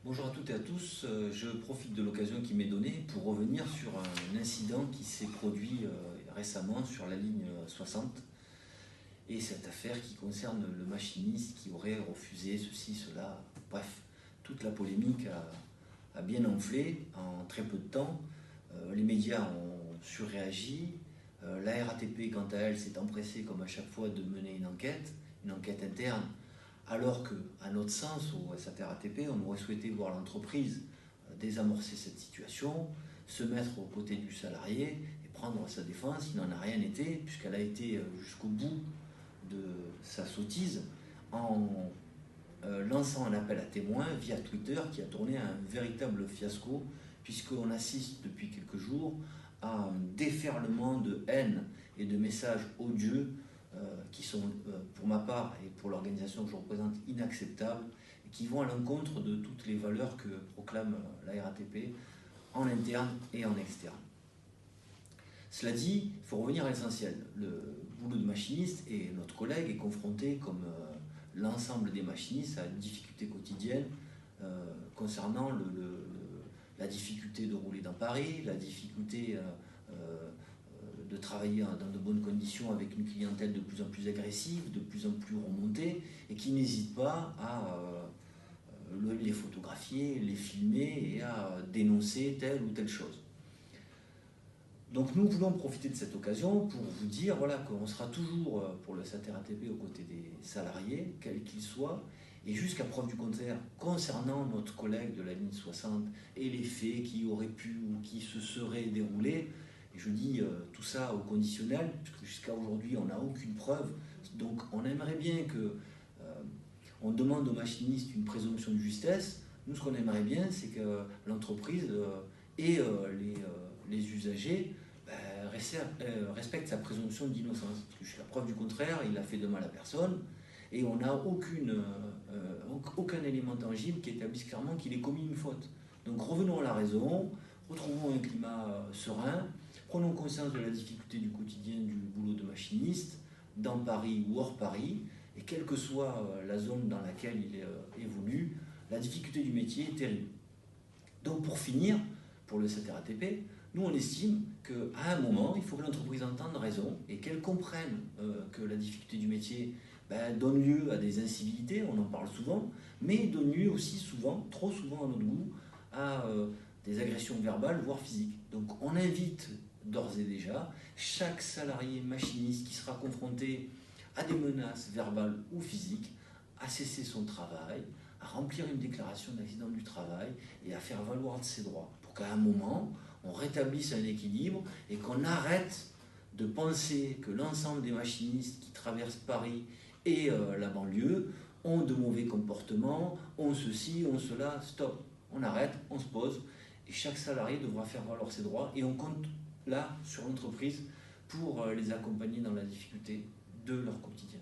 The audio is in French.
Bonjour à toutes et à tous, je profite de l'occasion qui m'est donnée pour revenir sur un incident qui s'est produit récemment sur la ligne 60 et cette affaire qui concerne le machiniste qui aurait refusé ceci, cela, bref, toute la polémique a bien enflé en très peu de temps. Les médias ont surréagi, la RATP quant à elle s'est empressée comme à chaque fois de mener une enquête interne, alors qu'à notre sens, au SAT-RATP, on aurait souhaité voir l'entreprise désamorcer cette situation, se mettre aux côtés du salarié et prendre sa défense. Il n'en a rien été, puisqu'elle a été jusqu'au bout de sa sottise en lançant un appel à témoins via Twitter qui a tourné à un véritable fiasco, puisqu'on assiste depuis quelques jours à un déferlement de haine et de messages odieux qui sont, pour ma part et pour l'organisation que je représente, inacceptables et qui vont à l'encontre de toutes les valeurs que proclame la RATP en interne et en externe. Cela dit, il faut revenir à l'essentiel. Le boulot de machiniste, et notre collègue est confronté, comme l'ensemble des machinistes, à une difficulté quotidienne concernant la difficulté de rouler dans Paris, la difficulté de travailler dans de bonnes conditions avec une clientèle de plus en plus agressive, de plus en plus remontée, et qui n'hésite pas à les photographier, les filmer et à dénoncer telle ou telle chose. Donc nous voulons profiter de cette occasion pour vous dire voilà, qu'on sera toujours pour le SAT-RATP aux côtés des salariés, quels qu'ils soient, et jusqu'à preuve du contraire, concernant notre collègue de la ligne 60 et les faits qui auraient pu ou qui se seraient déroulés, et je dis tout ça au conditionnel, puisque jusqu'à aujourd'hui on n'a aucune preuve, donc on aimerait bien que on demande aux machinistes une présomption de justesse. Nous ce qu'on aimerait bien c'est que l'entreprise et les usagers respectent sa présomption d'innocence. Parce que jusqu'à preuve du contraire, il n'a fait de mal à personne et on n'a aucun élément tangible qui établisse clairement qu'il ait commis une faute. Donc revenons à la raison, retrouvons un climat serein, prenons conscience de la difficulté du quotidien du boulot de machiniste, dans Paris ou hors Paris, et quelle que soit la zone dans laquelle il évolue, la difficulté du métier est terrible. Donc pour finir, pour le SAT-RATP, nous on estime qu'à un moment, il faut que l'entreprise entende raison et qu'elle comprenne que la difficulté du métier donne lieu à des incivilités, on en parle souvent, mais donne lieu aussi souvent, trop souvent à notre goût, à des agressions verbales, voire physiques. Donc on invite d'ores et déjà chaque salarié machiniste qui sera confronté à des menaces verbales ou physiques à cesser son travail, à remplir une déclaration d'accident du travail et à faire valoir ses droits, pour qu'à un moment, on rétablisse un équilibre et qu'on arrête de penser que l'ensemble des machinistes qui traversent Paris et la banlieue ont de mauvais comportements, ont ceci, ont cela. Stop, on arrête, on se pose et chaque salarié devra faire valoir ses droits et on compte là sur l'entreprise pour les accompagner dans la difficulté de leur quotidien.